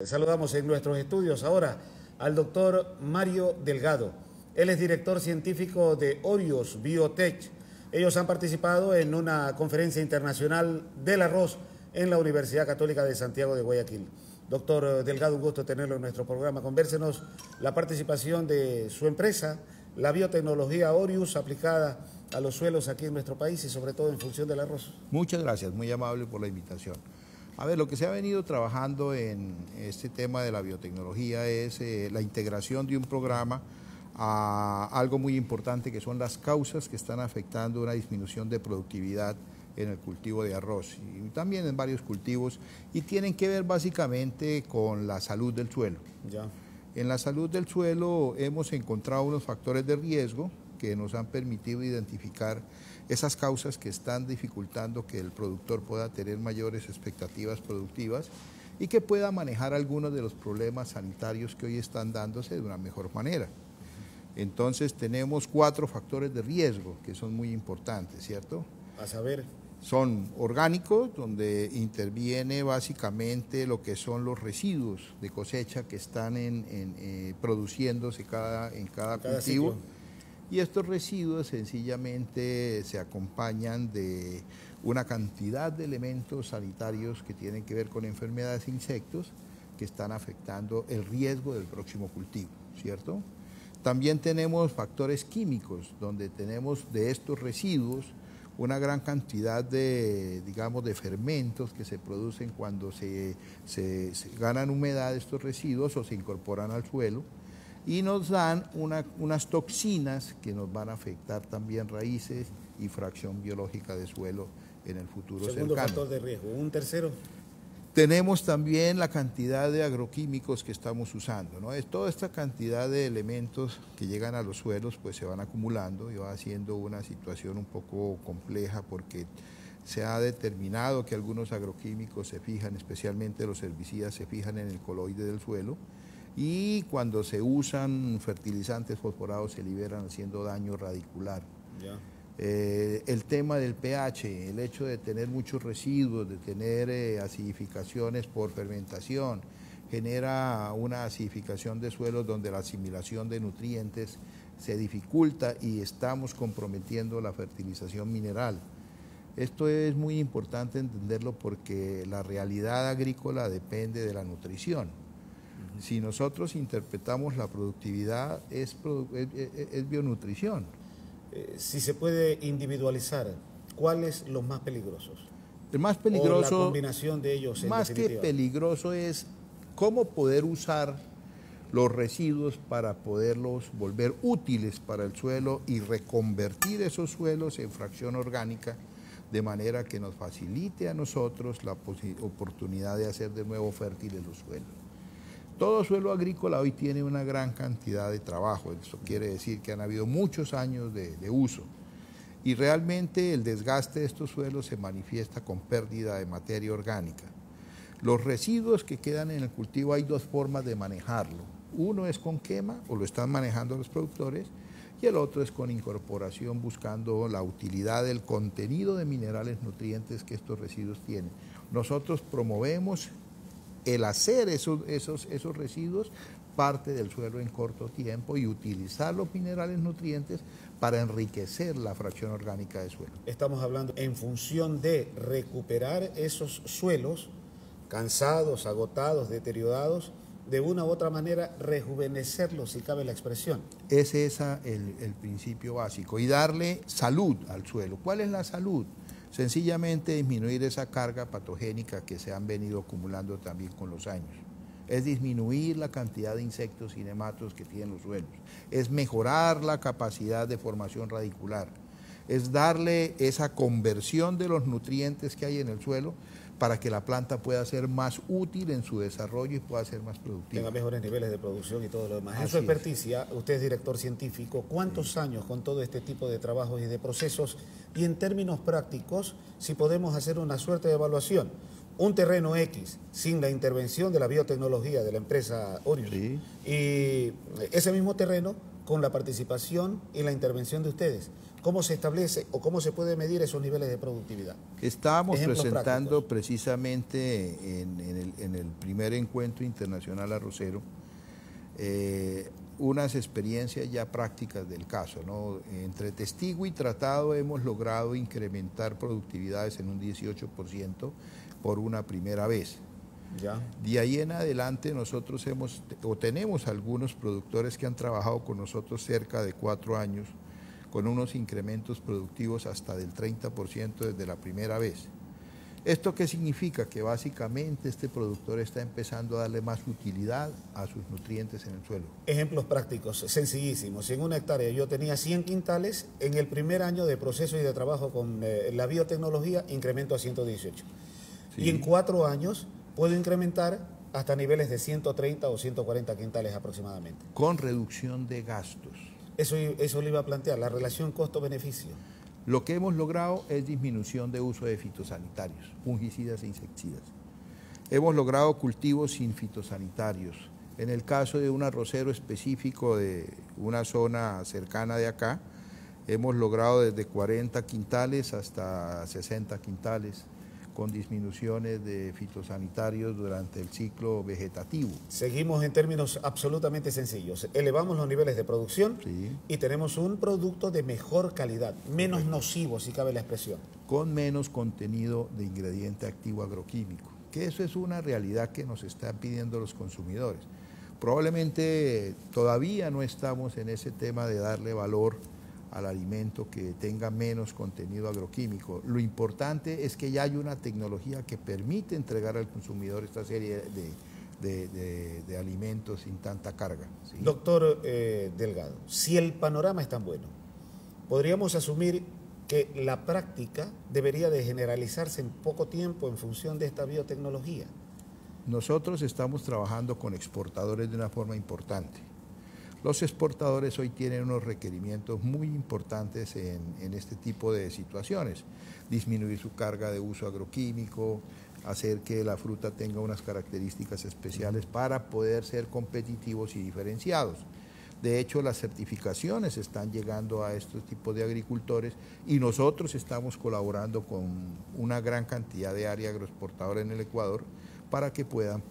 Saludamos en nuestros estudios ahora al doctor Mario Delgado. Él es director científico de Orios Biotech. Ellos han participado en una conferencia internacional del arroz en la Universidad Católica de Santiago de Guayaquil. Doctor Delgado, un gusto tenerlo en nuestro programa. Convérsenos la participación de su empresa, la biotecnología Orius, aplicada a los suelos aquí en nuestro país y sobre todo en función del arroz. Muchas gracias, muy amable por la invitación. A ver, lo que se ha venido trabajando en este tema de la biotecnología es la integración de un programa a algo muy importante, que son las causas que están afectando una disminución de productividad en el cultivo de arroz y también en varios cultivos, y tienen que ver básicamente con la salud del suelo. Ya. En la salud del suelo hemos encontrado unos factores de riesgo que nos han permitido identificar esas causas que están dificultando que el productor pueda tener mayores expectativas productivas y que pueda manejar algunos de los problemas sanitarios que hoy están dándose de una mejor manera. Entonces tenemos 4 factores de riesgo que son muy importantes, ¿cierto? A saber. Son orgánicos, donde interviene básicamente lo que son los residuos de cosecha que están produciéndose en cada cultivo. Ciclo. Y estos residuos sencillamente se acompañan de una cantidad de elementos sanitarios que tienen que ver con enfermedades e insectos que están afectando el riesgo del próximo cultivo, ¿cierto? También tenemos factores químicos, donde tenemos de estos residuos una gran cantidad de, digamos, de fermentos que se producen cuando se ganan humedad estos residuos o se incorporan al suelo, y nos dan unas toxinas que nos van a afectar también raíces y fracción biológica de suelo en el futuro cercano. Segundo factor de riesgo. Un tercero. Tenemos también la cantidad de agroquímicos que estamos usando, ¿no? Toda esta cantidad de elementos que llegan a los suelos pues se van acumulando y va haciendo una situación un poco compleja, porque se ha determinado que algunos agroquímicos se fijan, especialmente los herbicidas, se fijan en el coloide del suelo, y cuando se usan fertilizantes fosforados se liberan haciendo daño radicular. Ya. El tema del pH, el hecho de tener muchos residuos, de tener acidificaciones por fermentación, genera una acidificación de suelos donde la asimilación de nutrientes se dificulta y estamos comprometiendo la fertilización mineral. Esto es muy importante entenderlo porque la realidad agrícola depende de la nutrición. Si nosotros interpretamos la productividad, es bionutrición. Si se puede individualizar, ¿cuáles los más peligrosos? El más peligroso, o la combinación de ellos, más que peligroso, es cómo poder usar los residuos para poderlos volver útiles para el suelo y reconvertir esos suelos en fracción orgánica, de manera que nos facilite a nosotros la oportunidad de hacer de nuevo fértiles los suelos. Todo suelo agrícola hoy tiene una gran cantidad de trabajo, eso quiere decir que han habido muchos años de uso, y realmente el desgaste de estos suelos se manifiesta con pérdida de materia orgánica. Los residuos que quedan en el cultivo, hay 2 formas de manejarlo. Uno es con quema, o lo están manejando los productores, y el otro es con incorporación, buscando la utilidad del contenido de minerales, nutrientes que estos residuos tienen. Nosotros promovemos el hacer esos residuos parte del suelo en corto tiempo y utilizar los minerales nutrientes para enriquecer la fracción orgánica de suelo. Estamos hablando en función de recuperar esos suelos cansados, agotados, deteriorados, de una u otra manera rejuvenecerlos, si cabe la expresión. Ese es el principio básico, y darle salud al suelo. ¿Cuál es la salud? Sencillamente disminuir esa carga patogénica que se han venido acumulando también con los años. Es disminuir la cantidad de insectos y nematos que tienen los suelos. Es mejorar la capacidad de formación radicular. Es darle esa conversión de los nutrientes que hay en el suelo para que la planta pueda ser más útil en su desarrollo y pueda ser más productiva. Tenga mejores niveles de producción y todo lo demás. En Así su experticia, usted es director científico, ¿cuántos años con todo este tipo de trabajos y de procesos? Y en términos prácticos, si podemos hacer una suerte de evaluación, un terreno X sin la intervención de la biotecnología de la empresa Orius, Sí. y ese mismo terreno con la participación y la intervención de ustedes, ¿cómo se establece o cómo se puede medir esos niveles de productividad? Estábamos Ejemplos presentando prácticos. precisamente en el primer encuentro internacional arrocero unas experiencias ya prácticas del caso, ¿no? Entre testigo y tratado hemos logrado incrementar productividades en un 18% por una primera vez. Ya. De ahí en adelante nosotros tenemos algunos productores que han trabajado con nosotros cerca de 4 años con unos incrementos productivos hasta del 30% desde la primera vez. ¿Esto qué significa? Que básicamente este productor está empezando a darle más utilidad a sus nutrientes en el suelo. Ejemplos prácticos, sencillísimos. Si en una hectárea yo tenía 100 quintales, en el primer año de proceso y de trabajo con la biotecnología incremento a 118. Sí. Y en 4 años puedo incrementar hasta niveles de 130 o 140 quintales aproximadamente. Con reducción de gastos. Eso le iba a plantear, la relación costo-beneficio. Lo que hemos logrado es disminución de uso de fitosanitarios, fungicidas e insecticidas. Hemos logrado cultivos sin fitosanitarios. En el caso de un arrocero específico de una zona cercana de acá, hemos logrado desde 40 quintales hasta 60 quintales con disminuciones de fitosanitarios durante el ciclo vegetativo. Seguimos en términos absolutamente sencillos. Elevamos los niveles de producción, Sí. y tenemos un producto de mejor calidad, menos nocivo, si cabe la expresión. Con menos contenido de ingrediente activo agroquímico, que eso es una realidad que nos están pidiendo los consumidores. Probablemente todavía no estamos en ese tema de darle valor al alimento que tenga menos contenido agroquímico. Lo importante es que ya hay una tecnología que permite entregar al consumidor esta serie de alimentos sin tanta carga. ¿Sí? Doctor Delgado, si el panorama es tan bueno, podríamos asumir que la práctica debería de generalizarse en poco tiempo en función de esta biotecnología. Nosotros estamos trabajando con exportadores de una forma importante. Los exportadores hoy tienen unos requerimientos muy importantes en este tipo de situaciones. Disminuir su carga de uso agroquímico, hacer que la fruta tenga unas características especiales para poder ser competitivos y diferenciados. De hecho, las certificaciones están llegando a estos tipos de agricultores y nosotros estamos colaborando con una gran cantidad de área agroexportadora en el Ecuador para que puedan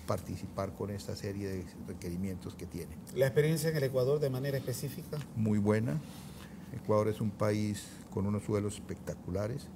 participar con esta serie de requerimientos que tienen. ¿La experiencia en el Ecuador de manera específica? Muy buena. Ecuador es un país con unos suelos espectaculares,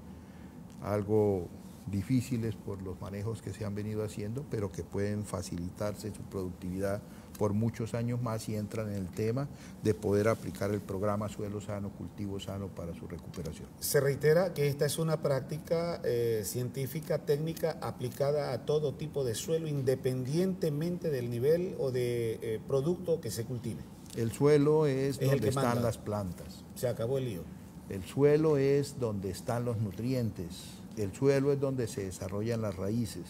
algo difíciles por los manejos que se han venido haciendo, pero que pueden facilitarse su productividad por muchos años más si entran en el tema de poder aplicar el programa Suelo Sano, Cultivo Sano para su recuperación. Se reitera que esta es una práctica científica, técnica, aplicada a todo tipo de suelo, independientemente del nivel o de producto que se cultive. El suelo es el donde que están manda. las plantas. Se acabó el lío. El suelo es donde están los nutrientes. El suelo es donde se desarrollan las raíces.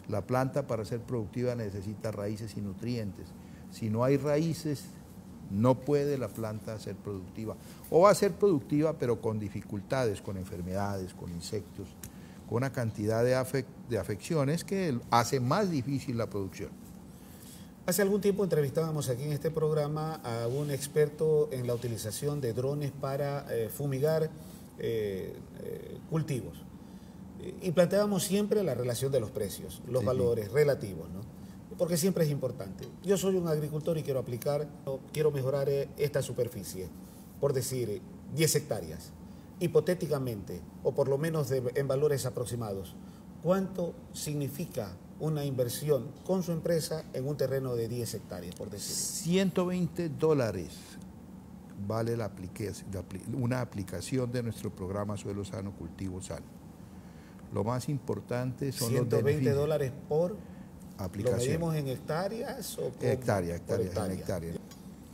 La planta para ser productiva necesita raíces y nutrientes. Si no hay raíces, no puede la planta ser productiva. O va a ser productiva, pero con dificultades, con enfermedades, con insectos, con una cantidad de afecciones que hace más difícil la producción. Hace algún tiempo entrevistábamos aquí en este programa a un experto en la utilización de drones para fumigar cultivos. Y planteábamos siempre la relación de los precios, los valores relativos, ¿no? Porque siempre es importante. Yo soy un agricultor y quiero mejorar esta superficie, por decir 10 hectáreas, hipotéticamente, o por lo menos en valores aproximados. ¿Cuánto significa una inversión con su empresa en un terreno de 10 hectáreas, por decirlo? $120 vale una aplicación de nuestro programa Suelo Sano, Cultivo Sano. Lo más importante son los beneficios. $120 por aplicación. ¿Lo medimos en hectáreas o por hectárea?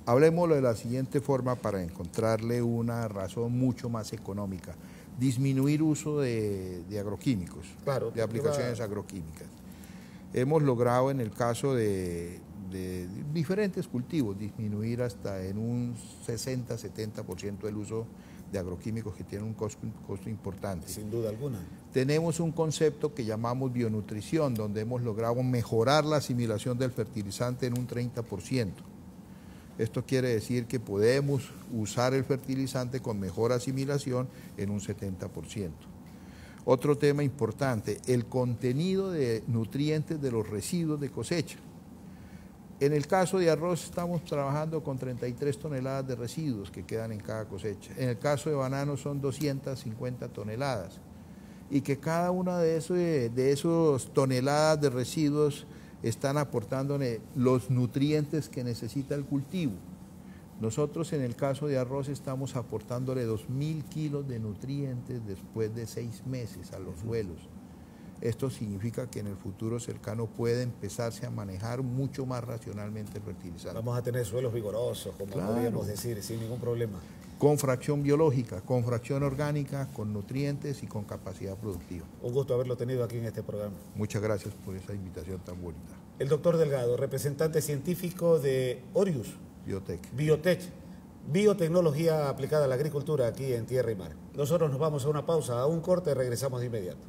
Hablemoslo de la siguiente forma para encontrarle una razón mucho más económica. Disminuir uso de agroquímicos, claro, de aplicaciones agroquímicas. Hemos logrado en el caso de diferentes cultivos disminuir hasta en un 60-70% el uso de agroquímicos que tienen un costo importante. Sin duda alguna. Tenemos un concepto que llamamos bionutrición, donde hemos logrado mejorar la asimilación del fertilizante en un 30%. Esto quiere decir que podemos usar el fertilizante con mejor asimilación en un 70%. Otro tema importante, el contenido de nutrientes de los residuos de cosecha. En el caso de arroz estamos trabajando con 33 toneladas de residuos que quedan en cada cosecha. En el caso de banano son 250 toneladas. Y que cada una de esos toneladas de residuos están aportándole los nutrientes que necesita el cultivo. Nosotros en el caso de arroz estamos aportándole 2.000 kilos de nutrientes después de 6 meses a los suelos. Esto significa que en el futuro cercano puede empezarse a manejar mucho más racionalmente el fertilizante. Vamos a tener suelos vigorosos, como podríamos decir, sin ningún problema. Con fracción biológica, con fracción orgánica, con nutrientes y con capacidad productiva. Un gusto haberlo tenido aquí en este programa. Muchas gracias por esa invitación tan bonita. El doctor Delgado, representante científico de Orius Biotech, biotecnología aplicada a la agricultura aquí en Tierra y Mar. Nosotros nos vamos a una pausa, a un corte, regresamos de inmediato.